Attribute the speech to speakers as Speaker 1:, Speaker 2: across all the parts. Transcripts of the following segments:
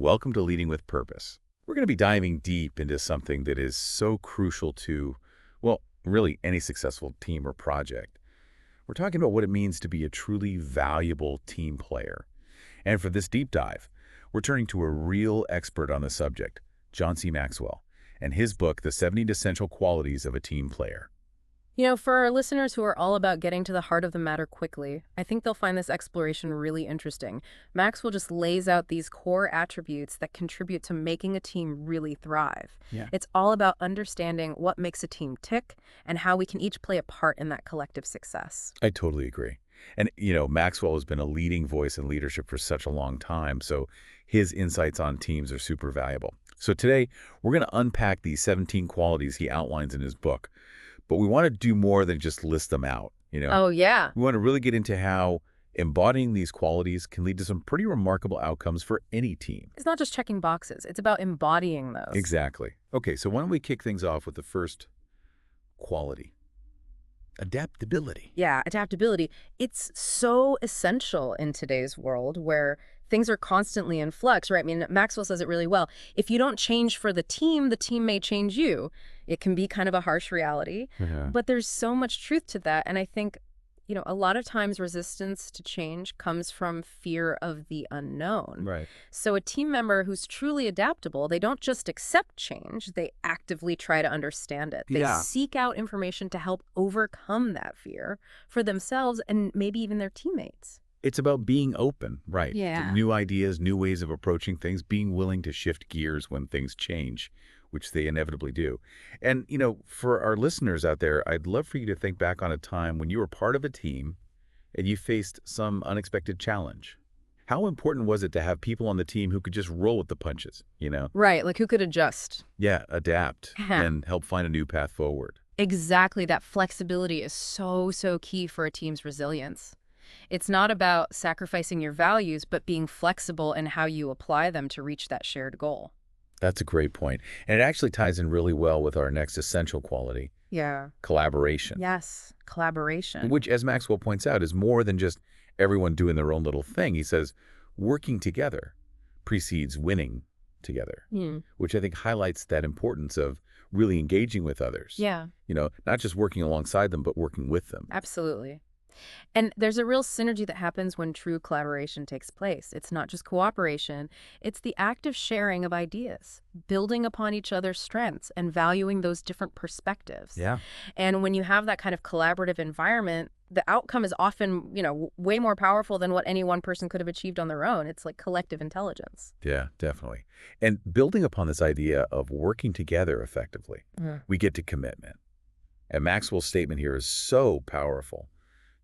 Speaker 1: welcome to Leading with Purpose. We're going to be diving deep into something that is so crucial to, well, really any successful team or project. We're talking about what it means to be a truly valuable team player. And for this deep dive, we're turning to a real expert on the subject, John C. Maxwell, and his book, The 70 Essential Qualities of a Team Player.
Speaker 2: For our listeners who are all about getting to the heart of the matter quickly, I think they'll find this exploration really interesting. Maxwell just lays out these core attributes that contribute to making a team really thrive.
Speaker 1: Yeah.
Speaker 2: It's all about understanding what makes a team tick and how we can each play a part in that collective success.
Speaker 1: I totally agree. And, Maxwell has been a leading voice in leadership for such a long time, so his insights on teams are super valuable. So today, we're going to unpack these 17 qualities he outlines in his book. But we want to do more than just list them out,
Speaker 2: Oh, yeah.
Speaker 1: We want to really get into how embodying these qualities can lead to some pretty remarkable outcomes for any team.
Speaker 2: It's not just checking boxes. It's about embodying those.
Speaker 1: Exactly. Okay, so why don't we kick things off with the first quality? Adaptability.
Speaker 2: Yeah, adaptability. It's so essential in today's world where things are constantly in flux, right? I mean, Maxwell says it really well. If you don't change for the team may change you. It can be kind of a harsh reality,
Speaker 1: Yeah.
Speaker 2: but there's so much truth to that. And I think, a lot of times resistance to change comes from fear of the unknown.
Speaker 1: Right.
Speaker 2: So a team member who's truly adaptable, they don't just accept change, they actively try to understand it. They
Speaker 1: Yeah.
Speaker 2: seek out information to help overcome that fear for themselves and maybe even their teammates.
Speaker 1: It's about being open, right?
Speaker 2: Yeah.
Speaker 1: To new ideas, new ways of approaching things, being willing to shift gears when things change, which they inevitably do. And, for our listeners out there, I'd love for you to think back on a time when you were part of a team and you faced some unexpected challenge. How important was it to have people on the team who could just roll with the punches?
Speaker 2: Right, like who could adjust?
Speaker 1: Yeah, adapt
Speaker 2: Yeah.
Speaker 1: and help find a new path forward.
Speaker 2: Exactly, that flexibility is so key for a team's resilience. It's not about sacrificing your values, but being flexible in how you apply them to reach that shared goal.
Speaker 1: That's a great point. And it actually ties in really well with our next essential quality,
Speaker 2: Yeah.
Speaker 1: collaboration.
Speaker 2: Yes, collaboration.
Speaker 1: Which, as Maxwell points out, is more than just everyone doing their own little thing. He says working together precedes winning together, which I think highlights that importance of really engaging with others.
Speaker 2: Yeah,
Speaker 1: Not just working alongside them, but working with them.
Speaker 2: absolutely. And there's a real synergy that happens when true collaboration takes place. It's not just cooperation, it's the active sharing of ideas, building upon each other's strengths and valuing those different perspectives.
Speaker 1: Yeah.
Speaker 2: And when you have that kind of collaborative environment, the outcome is often, way more powerful than what any one person could have achieved on their own. It's like collective intelligence.
Speaker 1: Yeah, definitely. And building upon this idea of working together effectively, we get to commitment. And Maxwell's statement here is so powerful.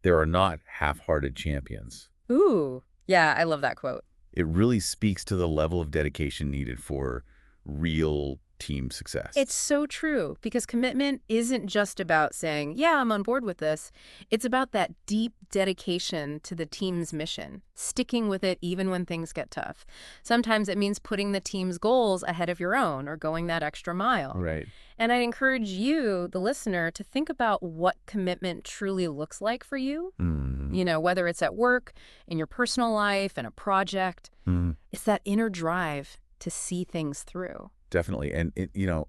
Speaker 1: There are not half-hearted champions.
Speaker 2: Ooh, yeah, I love that quote.
Speaker 1: It really speaks to the level of dedication needed for real team success.
Speaker 2: It's so true, because commitment isn't just about saying, yeah, I'm on board with this. It's about that deep dedication to the team's mission, sticking with it even when things get tough. Sometimes it means putting the team's goals ahead of your own or going that extra mile.
Speaker 1: Right.
Speaker 2: And I encourage you, the listener, to think about what commitment truly looks like for you. Whether it's at work, in your personal life, in a project. It's that inner drive to see things through.
Speaker 1: Definitely. And,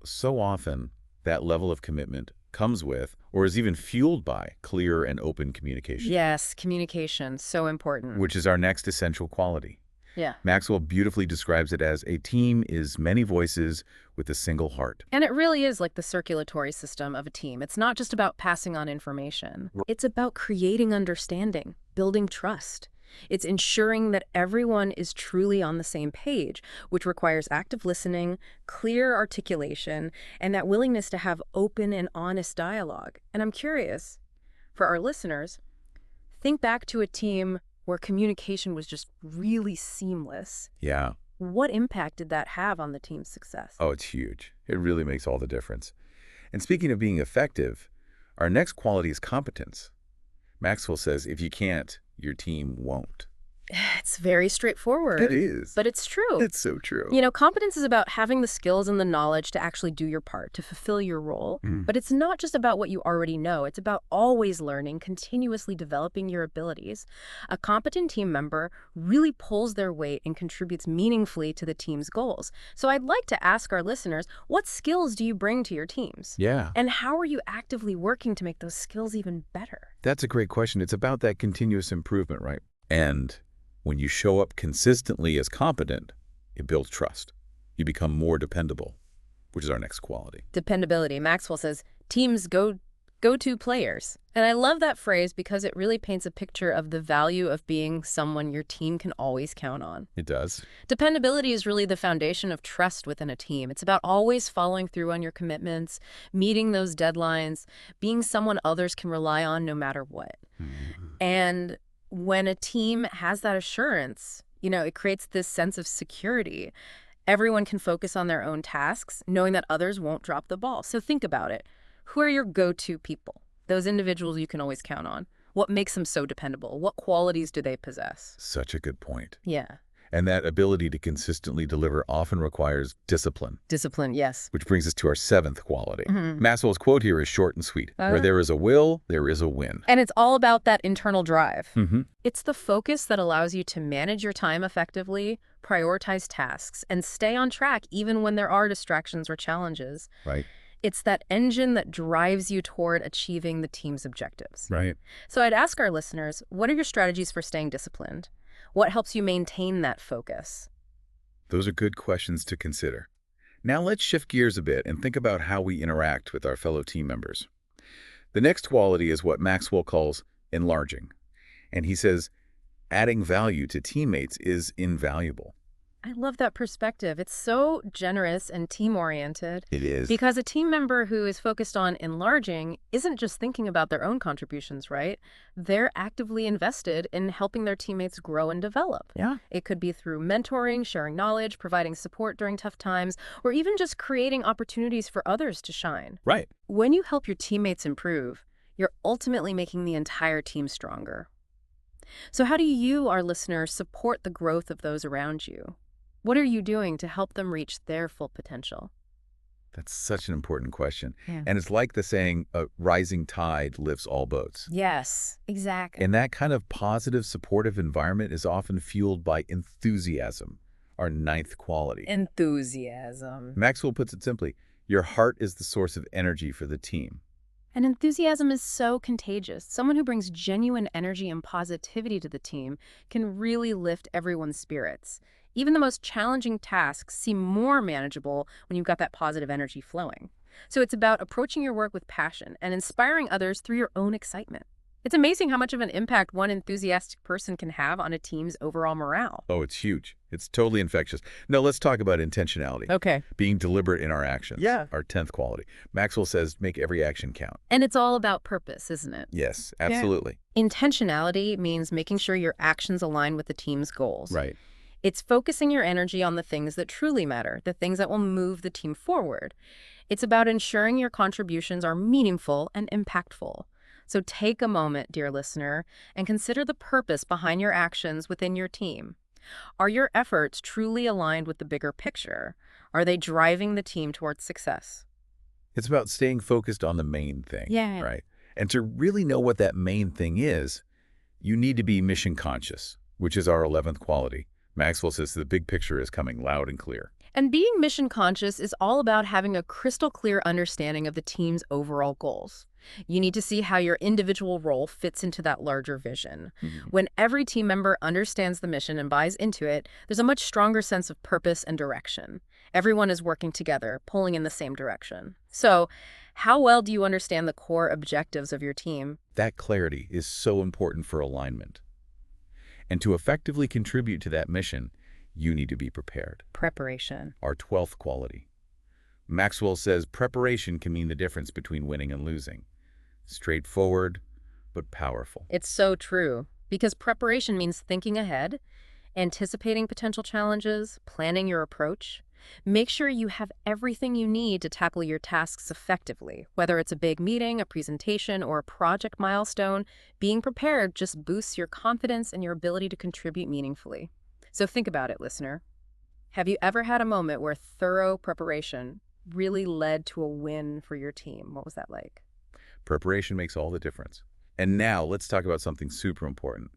Speaker 1: so often that level of commitment comes with or is even fueled by clear and open communication.
Speaker 2: Yes, communication, so important.
Speaker 1: Which is our next essential quality.
Speaker 2: Yeah.
Speaker 1: Maxwell beautifully describes it as a team is many voices with a single heart.
Speaker 2: And it really is like the circulatory system of a team. It's not just about passing on information. It's about creating understanding, building trust. It's ensuring that everyone is truly on the same page, which requires active listening, clear articulation, and that willingness to have open and honest dialogue. And I'm curious, for our listeners, think back to a team where communication was just really seamless.
Speaker 1: Yeah.
Speaker 2: What impact did that have on the team's success?
Speaker 1: Oh, it's huge. It really makes all the difference. And speaking of being effective, our next quality is competence. Maxwell says if you can't, your team won't.
Speaker 2: It's very
Speaker 1: It
Speaker 2: straightforward,
Speaker 1: is.
Speaker 2: but it's true.
Speaker 1: It's so true.
Speaker 2: Competence is about having the skills and the knowledge to actually do your part, to fulfill your role.
Speaker 1: Mm.
Speaker 2: But it's not just about what you already know. It's about always learning, continuously developing your abilities. A competent team member really pulls their weight and contributes meaningfully to the team's goals. So I'd like to ask our listeners, what skills do you bring to your teams?
Speaker 1: Yeah,
Speaker 2: And how are you actively working to make those skills even better?
Speaker 1: that's a great question. It's about that continuous improvement, right? And when you show up consistently as competent, it builds trust. You become more dependable, which is our next quality.
Speaker 2: Dependability. Maxwell says, teams go-to players. And I love that phrase because it really paints a picture of the value of being someone your team can always count on.
Speaker 1: It does.
Speaker 2: Dependability is really the foundation of trust within a team. It's about always following through on your commitments, meeting those deadlines, being someone others can rely on no matter what.
Speaker 1: Mhm.
Speaker 2: And when a team has that assurance, it creates this sense of security. Everyone can focus on their own tasks, knowing that others won't drop the ball. So think about it. Who are your go-to people? Those individuals you can always count on. What makes them so dependable? What qualities do they possess?
Speaker 1: Such a good point.
Speaker 2: Yeah.
Speaker 1: And that ability to consistently deliver often requires discipline,
Speaker 2: Discipline, yes.
Speaker 1: which brings us to our seventh quality.
Speaker 2: Mhm.
Speaker 1: Maxwell's quote here is short and sweet. Where
Speaker 2: Uh-huh.
Speaker 1: there is a will, there is a win.
Speaker 2: And it's all about that internal drive.
Speaker 1: Mm-hmm.
Speaker 2: It's the focus that allows you to manage your time effectively, prioritize tasks, and stay on track even when there are distractions or challenges.
Speaker 1: Right.
Speaker 2: It's that engine that drives you toward achieving the team's objectives.
Speaker 1: Right.
Speaker 2: So I'd ask our listeners, what are your strategies for staying disciplined? What helps you maintain that focus?
Speaker 1: Those are good questions to consider. Now let's shift gears a bit and think about how we interact with our fellow team members. The next quality is what Maxwell calls enlarging. And he says, adding value to teammates is invaluable.
Speaker 2: I love that perspective. It's so generous and team-oriented.
Speaker 1: It is.
Speaker 2: Because a team member who is focused on enlarging isn't just thinking about their own contributions, right? They're actively invested in helping their teammates grow and develop.
Speaker 1: Yeah.
Speaker 2: It could be through mentoring, sharing knowledge, providing support during tough times, or even just creating opportunities for others to shine.
Speaker 1: Right.
Speaker 2: When you help your teammates improve, you're ultimately making the entire team stronger. So how do you, our listeners, support the growth of those around you? What are you doing to help them reach their full potential?
Speaker 1: That's such an important question.
Speaker 2: Yeah.
Speaker 1: And it's like the saying, a rising tide lifts all boats.
Speaker 2: Yes, exactly.
Speaker 1: And that kind of positive, supportive environment is often fueled by enthusiasm, our ninth quality.
Speaker 2: Enthusiasm.
Speaker 1: Maxwell puts it simply, your heart is the source of energy for the team.
Speaker 2: And enthusiasm is so contagious. Someone who brings genuine energy and positivity to the team can really lift everyone's spirits. Even the most challenging tasks seem more manageable when you've got that positive energy flowing. So it's about approaching your work with passion and inspiring others through your own excitement. It's amazing how much of an impact one enthusiastic person can have on a team's overall morale.
Speaker 1: Oh, it's huge. It's totally infectious. Now, let's talk about intentionality.
Speaker 2: Okay.
Speaker 1: Being deliberate in our actions.
Speaker 2: Yeah.
Speaker 1: Our 10th quality. Maxwell says, make every action count.
Speaker 2: And it's all about purpose, isn't it?
Speaker 1: Yes, absolutely.
Speaker 2: Intentionality means making sure your actions align with the team's goals.
Speaker 1: Right.
Speaker 2: It's focusing your energy on the things that truly matter, the things that will move the team forward. It's about ensuring your contributions are meaningful and impactful. So take a moment, dear listener, and consider the purpose behind your actions within your team. Are your efforts truly aligned with the bigger picture? Are they driving the team towards success?
Speaker 1: It's about staying focused on the main thing.
Speaker 2: Yeah.
Speaker 1: Right. And to really know what that main thing is, you need to be mission conscious, which is our 11th quality. Maxwell says the big picture is coming loud and clear.
Speaker 2: And being mission conscious is all about having a crystal clear understanding of the team's overall goals. You need to see how your individual role fits into that larger vision. When every team member understands the mission and buys into it, there's a much stronger sense of purpose and direction. Everyone is working together, pulling in the same direction. So, how well do you understand the core objectives of your team?
Speaker 1: That clarity is so important for alignment. And to effectively contribute to that mission, you need to be prepared.
Speaker 2: Preparation.
Speaker 1: Our 12th quality. Maxwell says preparation can mean the difference between winning and losing. Straightforward, but powerful.
Speaker 2: It's so true, because preparation means thinking ahead, anticipating potential challenges, planning your approach. Make sure you have everything you need to tackle your tasks effectively. Whether it's a big meeting, a presentation, or a project milestone, being prepared just boosts your confidence and your ability to contribute meaningfully. So think about it, listener. Have you ever had a moment where thorough preparation really led to a win for your team? What was that like?
Speaker 1: Preparation makes all the difference. And now let's talk about something super important.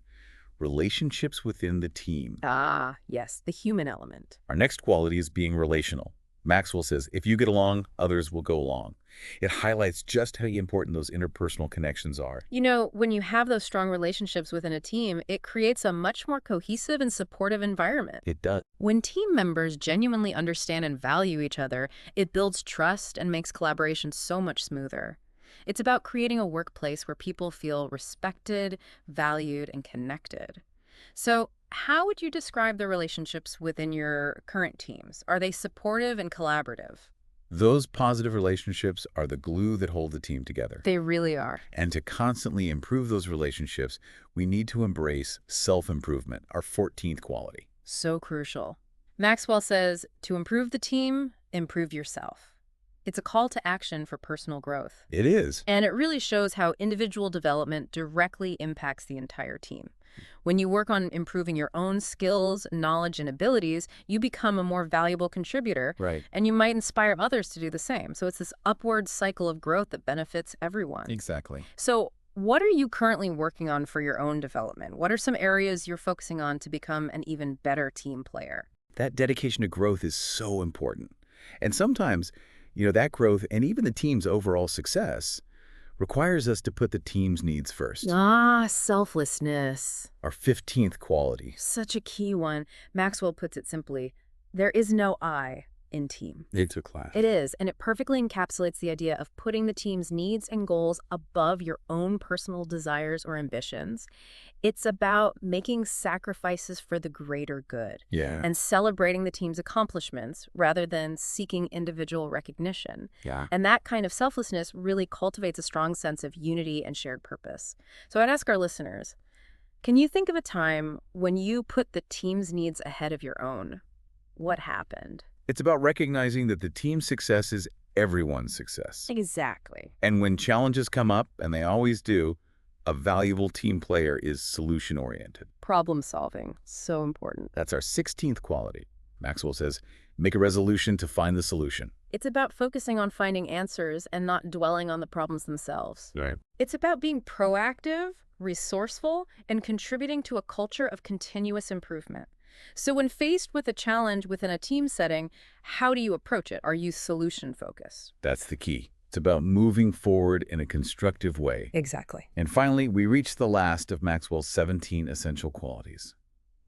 Speaker 1: Relationships within the team.
Speaker 2: Ah, yes, the human element.
Speaker 1: Our next quality is being relational. Maxwell says, if you get along, others will go along. It highlights just how important those interpersonal connections are.
Speaker 2: You know, when you have those strong relationships within a team, it creates a much more cohesive and supportive environment.
Speaker 1: It does.
Speaker 2: When team members genuinely understand and value each other, it builds trust and makes collaboration so much smoother. It's about creating a workplace where people feel respected, valued, and connected. So, how would you describe the relationships within your current teams? Are they supportive and collaborative?
Speaker 1: Those positive relationships are the glue that hold the team together.
Speaker 2: They really are.
Speaker 1: And to constantly improve those relationships, we need to embrace self-improvement, our 14th quality.
Speaker 2: So crucial. Maxwell says, to improve the team, improve yourself. It's a call to action for personal growth.
Speaker 1: It is.
Speaker 2: And it really shows how individual development directly impacts the entire team. When you work on improving your own skills, knowledge, and abilities, you become a more valuable contributor,
Speaker 1: Right.
Speaker 2: and you might inspire others to do the same. So it's this upward cycle of growth that benefits everyone.
Speaker 1: Exactly.
Speaker 2: So what are you currently working on for your own development? What are some areas you're focusing on to become an even better team player?
Speaker 1: That dedication to growth is so important. And sometimes, that growth and even the team's overall success requires us to put the team's needs first.
Speaker 2: Ah, selflessness.
Speaker 1: Our 15th quality.
Speaker 2: Such a key one. Maxwell puts it simply, there is no I in team.
Speaker 1: It's a class.
Speaker 2: It is, and it perfectly encapsulates the idea of putting the team's needs and goals above your own personal desires or ambitions. It's about making sacrifices for the greater good
Speaker 1: Yeah.
Speaker 2: and celebrating the team's accomplishments rather than seeking individual recognition.
Speaker 1: Yeah.
Speaker 2: And that kind of selflessness really cultivates a strong sense of unity and shared purpose. So I'd ask our listeners, can you think of a time when you put the team's needs ahead of your own? What happened?
Speaker 1: It's about recognizing that the team's success is everyone's success.
Speaker 2: Exactly.
Speaker 1: And when challenges come up, and they always do, a valuable team player is solution-oriented.
Speaker 2: Problem solving. So important.
Speaker 1: That's our 16th quality. Maxwell says, make a resolution to find the solution.
Speaker 2: It's about focusing on finding answers and not dwelling on the problems themselves.
Speaker 1: Right.
Speaker 2: It's about being proactive, resourceful, and contributing to a culture of continuous improvement. So when faced with a challenge within a team setting, how do you approach it? Are you solution-focused?
Speaker 1: That's the key. It's about moving forward in a constructive way.
Speaker 2: Exactly.
Speaker 1: And finally, we reach the last of Maxwell's 17 essential qualities.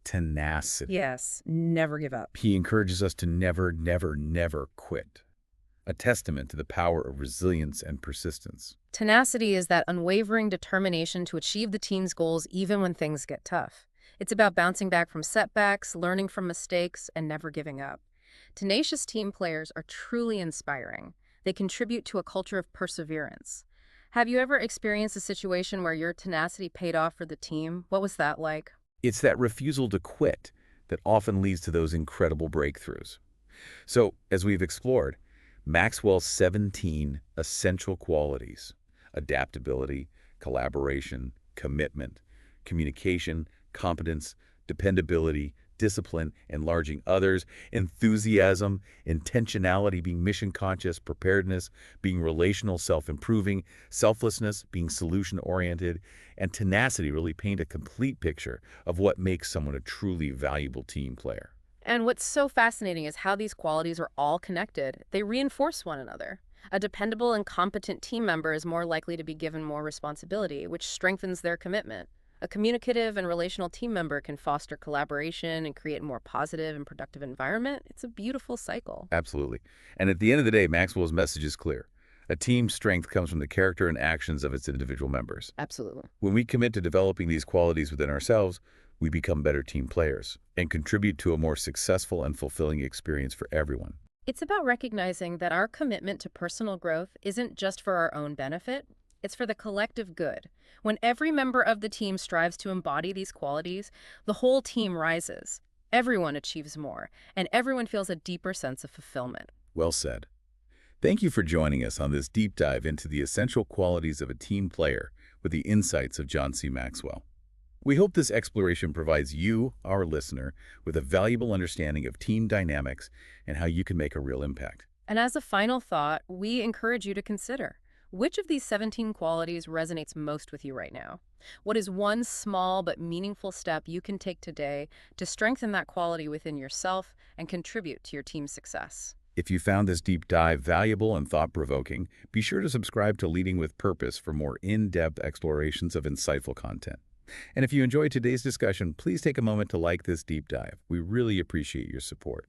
Speaker 1: Tenacity.
Speaker 2: Yes, never give up.
Speaker 1: He encourages us to never, never, never quit. A testament to the power of resilience and persistence.
Speaker 2: Tenacity is that unwavering determination to achieve the team's goals even when things get tough. It's about bouncing back from setbacks, learning from mistakes, and never giving up. Tenacious team players are truly inspiring. They contribute to a culture of perseverance. Have you ever experienced a situation where your tenacity paid off for the team? What was that like?
Speaker 1: It's that refusal to quit that often leads to those incredible breakthroughs. So, as we've explored, Maxwell's 17 essential qualities: adaptability, collaboration, commitment, communication, competence, dependability, discipline, enlarging others, enthusiasm, intentionality, being mission-conscious, preparedness, being relational, self-improving, selflessness, being solution-oriented, and tenacity really paint a complete picture of what makes someone a truly valuable team player.
Speaker 2: And what's so fascinating is how these qualities are all connected. They reinforce one another. A dependable and competent team member is more likely to be given more responsibility, which strengthens their commitment. A communicative and relational team member can foster collaboration and create a more positive and productive environment. It's a beautiful cycle.
Speaker 1: Absolutely. And at the end of the day, Maxwell's message is clear. A team's strength comes from the character and actions of its individual members.
Speaker 2: Absolutely.
Speaker 1: When we commit to developing these qualities within ourselves, we become better team players and contribute to a more successful and fulfilling experience for everyone.
Speaker 2: It's about recognizing that our commitment to personal growth isn't just for our own benefit. It's for the collective good. When every member of the team strives to embody these qualities, the whole team rises. everyone achieves more, and everyone feels a deeper sense of fulfillment.
Speaker 1: Well said. Thank you for joining us on this deep dive into the essential qualities of a team player with the insights of John C. Maxwell. We hope this exploration provides you, our listener, with a valuable understanding of team dynamics and how you can make a real impact.
Speaker 2: And as a final thought, we encourage you to consider which of these 17 qualities resonates most with you right now? What is one small but meaningful step you can take today to strengthen that quality within yourself and contribute to your team's success?
Speaker 1: If you found this deep dive valuable and thought-provoking, be sure to subscribe to Leading with Purpose for more in-depth explorations of insightful content. And if you enjoyed today's discussion, please take a moment to like this deep dive. We really appreciate your support.